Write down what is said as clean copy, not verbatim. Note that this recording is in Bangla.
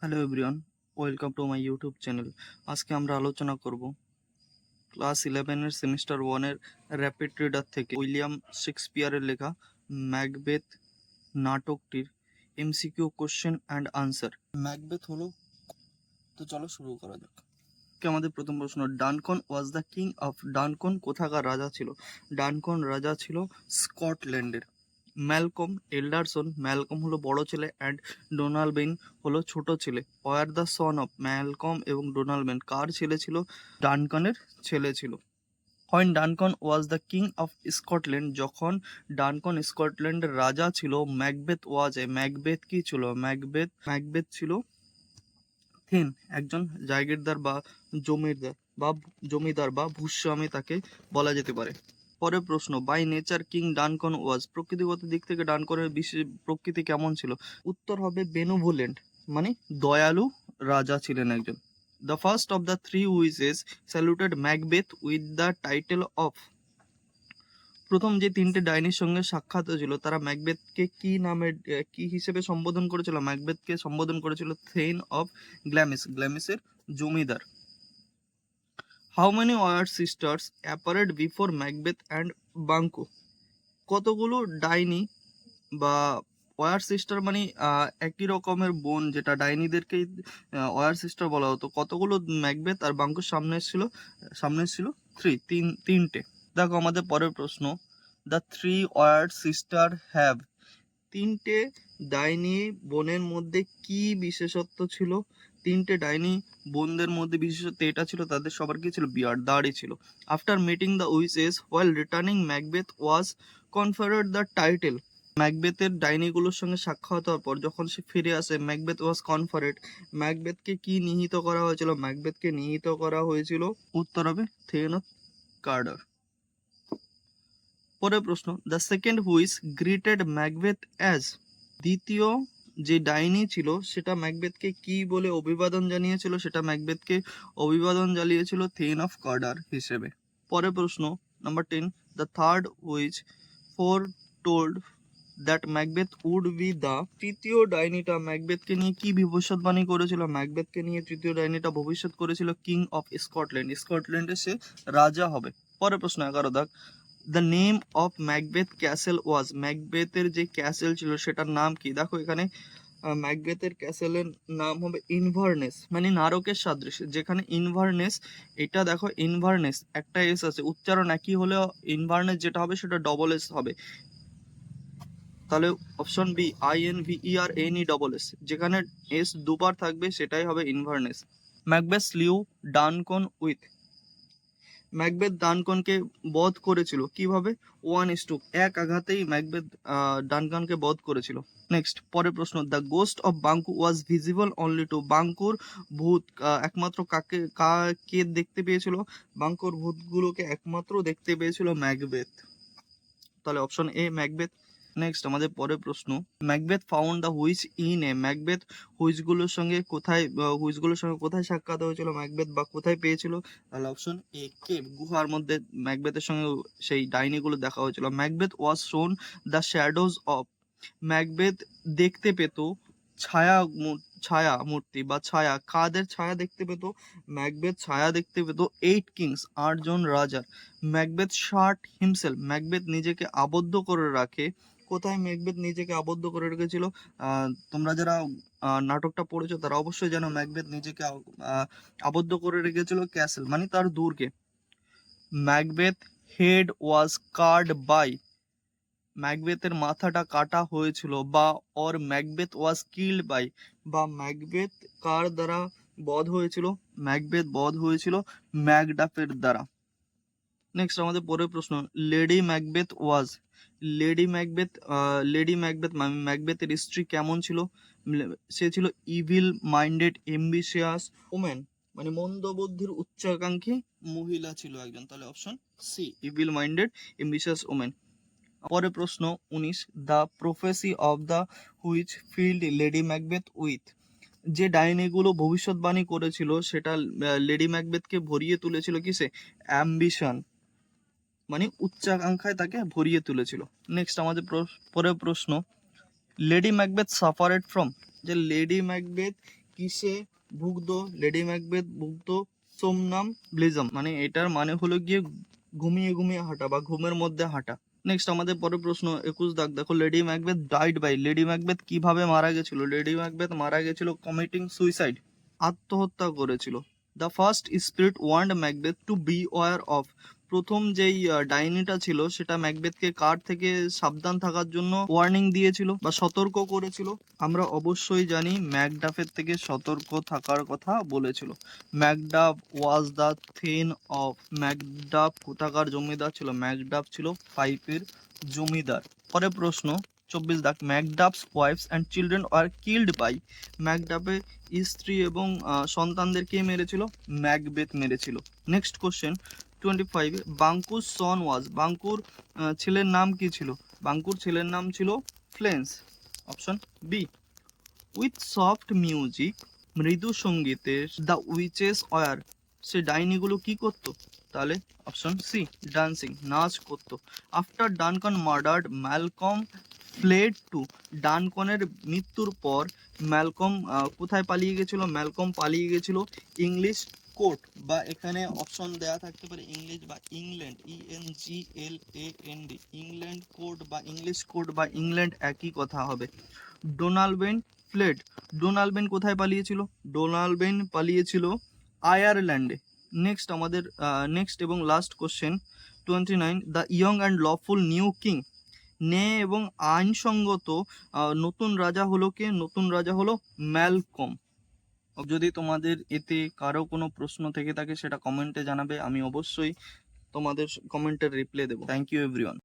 Hello everyone, welcome to my YouTube channel. আজকে আমরা আলোচনা করব ক্লাস 11-এর সেমিস্টার 1-এর র্যাপিড রিডার থেকে উইলিয়াম শেক্সপিয়ারের লেখা ম্যাকবেথ নাটকটির MCQ question and answer. Macbeth হলো, তো চলো শুরু করা যাক। আমাদের প্রথম প্রশ্ন, Duncan was the king of. ডানকন কোথাকার রাজা ছিল? ডানকন রাজা ছিল স্কটল্যান্ডের। ম্যালকম এল্ডারসন, ম্যালকম হলো বড় ছেলে, অ্যান্ড ডোনালবেন হলো ছোট ছেলে। Were the son of, Malcolm এবং ডোনালবেন কার ছেলে ছিল? ডানকনের ছেলে ছিল। When Duncan was the king of Scotland, যখন ডানকন স্কটল্যান্ডের রাজা ছিল। ম্যাকবেথ ওয়াজ এ, ম্যাকবেথ কি ছিল? ম্যাকবেথ ছিল থিন, একজন জাগিরদার বা জমিদার বা ভূস্বামী তাকে বলা যেতে পারে। পরের প্রশ্ন, বাই নেচার কিং ডানকন ওয়াজ, প্রকৃতিগত দিক থেকে ডানকনের বিশেষ প্রকৃতি কেমন ছিল? উত্তর হবে বেনুভোলেন্ট, মানে দয়ালু রাজা ছিলেন একজন। The first of the three witches saluted Macbeth with the title of. প্রথম যে তিনটে ডাইনির সঙ্গে সাক্ষাৎ হয়েছিল তারা ম্যাকবেথকে কি নামে, কি হিসেবে সম্বোধন করেছিল? ম্যাকবেথকে সম্বোধন করেছিল থেইন অফ গ্ল্যামিস, গ্ল্যামিসের জমিদার। How many were sisters appeared before Macbeth and Banquo, কতগুলো ডাইনি বা ওয়ার সিস্টার মানে একই রকমের বোন, যেটা ডাইনিদেরকেই ওয়ার সিস্টার বলা হতো, কতগুলো ম্যাকবেথ আর বাঙ্কোর সামনে ছিল তিনটে। দেখো আমাদের পরের প্রশ্ন, the three weird sister have, তিনটে ডাইনি বোনের মধ্যে কি বিশেষত্ব ছিল? তিনটে ডাইনি বোনদের মধ্যে বিশেষত্ব এটা ছিল, তাদের সবার কি ছিল? বিয়ার্ড, দাড়ি ছিল। After meeting the witches while returning Macbeth was conferred the title, ম্যাকবেথের ডাইনিগুলোর সঙ্গে সাক্ষাৎ হওয়ার পর যখন সে ফিরে আসে, ম্যাকবেথ ওয়াজ কনফারেড, ম্যাকবেথকে কি নিহিত করা হয়েছিল? ম্যাকবেথকে নিহিত করা হয়েছিল, উত্তর হবে থেন অফ কার্ডার। পরের প্রশ্ন, the second which greeted Macbeth as, দ্বিতীয় যে ডাইনি ছিল সেটা ম্যাকবেথকে কি বলে অভিবাদন জানিয়েছিল? সেটা ম্যাকবেথকে অভিবাদন জানিয়েছিল থেন অফ কার্ডার হিসেবে। পরের প্রশ্ন number 10, the third witch foretold that Macbeth would be the, তৃতীয় ডাইনিটা ম্যাকবেথকে নিয়ে কি ভবিষ্যৎবাণী করেছিল? ম্যাকবেথকে নিয়ে তৃতীয় ডাইনিটা ভবিষ্যৎ করেছিল কিং অফ স্কটল্যান্ড, স্কটল্যান্ডে সে রাজা হবে। পরের প্রশ্ন 11 দাগ, the name of Macbeth castle was, ম্যাকবেথের যে ক্যাসেল ছিল সেটার নাম কি? দেখো এখানে ম্যাকবেথের ক্যাসেলের নাম হবে ইনভারনেস, মানে নারকের সাদৃশ্য, যেখানে ইনভারনেস, এটা দেখো ইনভারনেস একটা এস আছে, উচ্চারণ একই হলেও ইনভারনেস যেটা হবে সেটা ডবল এস হবে, তাহলে অপশন বি INVERNE, যেখানে এস দুবার থাকবে সেটাই হবে Inverness. Macbeth slew Duncan with, ম্যাকবেথ ডানকনকে বধ করেছিল কিভাবে? 1:2, এক আঘাতেই ম্যাকবেথ ডানকনকে বধ করেছিল। নেক্সট পরের প্রশ্ন, the ghost of Banquo was visible only to, বাঙ্কুর ভূত একমাত্র কে দেখতে পেয়েছিল? বাঙ্কুর ভূতগুলোকে একমাত্র দেখতে পেয়েছিল ম্যাকবেথ, তাহলে অপশন এ ম্যাকবেথ। নেক্সট আমাদের পরের প্রশ্ন, Macbeth found the witch in a, Macbeth হুইচগুলোর সঙ্গে কোথায় সাক্ষাৎ হয়েছিল ম্যাকবেথ, বা কোথায় পেয়েছিল? তাহলে অপশন এ কেভ, গুহার মধ্যে ম্যাকবেথের সঙ্গে সেই ডাইনিগুলো দেখা হয়েছিল। ম্যাকবেথ ওয়াজ শোন দ্য শ্যাডোজ অফ, ম্যাকবেথ দেখতে পেত ছায়া মূর্তি বা ছায়া, কাদের ছায়া দেখতে পেত? ম্যাকবেথ ছায়া দেখতে পেত 8 কিংস, 8জন রাজার। ম্যাকবেথ শার্ট হিমসেলফ, ম্যাকবেথ নিজেকে আবদ্ধ করে রাখে, কোথায় ম্যাকবেথ নিজেকে আবদ্ধ করে রেখেছিল? তোমরা যারা নাটকটা পড়েছো তারা অবশ্যই জানো ম্যাকবেথ নিজেকে আবদ্ধ করে রেখেছিল ক্যাসেল, মানে তার দুর্গে। Macbeth head was cut by, ম্যাকবেথের মাথাটা কাটা হয়েছিল, বা or Macbeth was killed by, বা ম্যাকবেথ কার দ্বারা বধ হয়েছিল? ম্যাকবেথ বধ হয়েছিল ম্যাকডাফের দ্বারা। নেক্সট আমাদের পরের প্রশ্ন, lady Macbeth was, lady Macbeth ম্যাকবেথের স্ত্রী কেমন ছিল? সে ছিল ইভিল মাইন্ডেড এম্বিশিয়াস ওমেন, মানে মন্দবুদ্ধির উচ্চাকাঙ্ক্ষী মহিলা ছিল একজন, তাহলে option C evil minded ambitious women. পরের প্রশ্ন 19, the prophecy of the witch filled lady Macbeth with, যে ডাইনিগুলো ভবিষ্যৎবাণী করেছিল সেটা লেডি ম্যাকবেথকে ভরিয়ে তুলেছিল কিসে? অ্যাম্বিশন, মানে উচ্চাকাঙ্ক্ষায় তাকে ভরিয়ে তুলেছিল। নেক্সট আমাদের পরের প্রশ্ন, লেডি ম্যাকবেথ সাফারেড ফ্রম, যে লেডি ম্যাকবেথ কিসে ভুগত লেডি ম্যাকবেথ ভুগত সোমনাম ব্লিজম, মানে এটার মানে হলো গিয়ে ঘুমিয়ে ঘুমিয়ে হাঁটা বা ঘুমের মধ্যে হাঁটা। নেক্সট আমাদের পরের প্রশ্ন 21 দাগ দেখো, lady Macbeth died by, lady Macbeth কিভাবে মারা গেছিল? লেডি ম্যাকবেথ মারা গেছিল কমিটিং সুইসাইড, আত্মহত্যা করেছিল। The first spirit warned Macbeth to beware of, প্রথম যেই ডাইনিটা ছিল সেটা ম্যাকবেথকে কার থেকে সাবধান থাকার জন্য ওয়ার্নিং দিয়েছিল বা সতর্ক করেছিল? আমরা অবশ্যই জানি ম্যাকডাফের থেকে সতর্ক থাকার কথা বলেছিল। Macduff was the then of, Macduff কোথাকার জমিদার ছিল? ম্যাকডাফ ছিল পাইপের জমিদার। পরের প্রশ্ন 24 দাগ, Macduff's wife's and children are killed by, ম্যাকডাফের স্ত্রী এবং সন্তানদের কে মেরেছিল? ম্যাকবেথ মেরেছিল। নেক্সট কোশ্চেন 25, বাঙ্কুর সন ওয়াজ, বাঙ্কুর ছেলের নাম কি ছিল? বাঙ্কুর ছেলের নাম ছিল Fleance, option B. With soft music, মৃদু সঙ্গীতে দ্য উইচেস ওয়ার, সে ডাইনিগুলো কি করতো? তাহলে অপশন সি, ডান্সিং, নাচ করতো। After Duncan murdered Malcolm fled to, ডানকনের মৃত্যুর পর ম্যালকম কোথায় পালিয়ে গেছিল? ম্যালকম পালিয়ে গেছিল ইংলিশ কোর্ট, বা এখানে অপশন দেয়া থাকতে পারে ইংলিশ বা ইংল্যান্ড, ENGLAND, ইংল্যান্ড কোর্ট বা ইংলিশ কোর্ট বা ইংল্যান্ড একই কথা হবে। ডোনাল্ড ফ্লেড, ডোনাল্ড কোথায় পালিয়েছিল? ডোনাল্ড পালিয়েছিল আয়ারল্যান্ডে। নেক্সট আমাদের নেক্সট এবং last question 29, the young and lawful new king, ন্যায় এবং আইনসঙ্গত নতুন রাজা হলো কে? নতুন রাজা হলো ম্যালকম। যদি তোমাদের এতে কারো কোনো প্রশ্ন থেকে থাকে সেটা কমেন্টে জানাবে, আমি অবশ্যই তোমাদের কমেন্টের রিপ্লাই দেবো। Thank you everyone.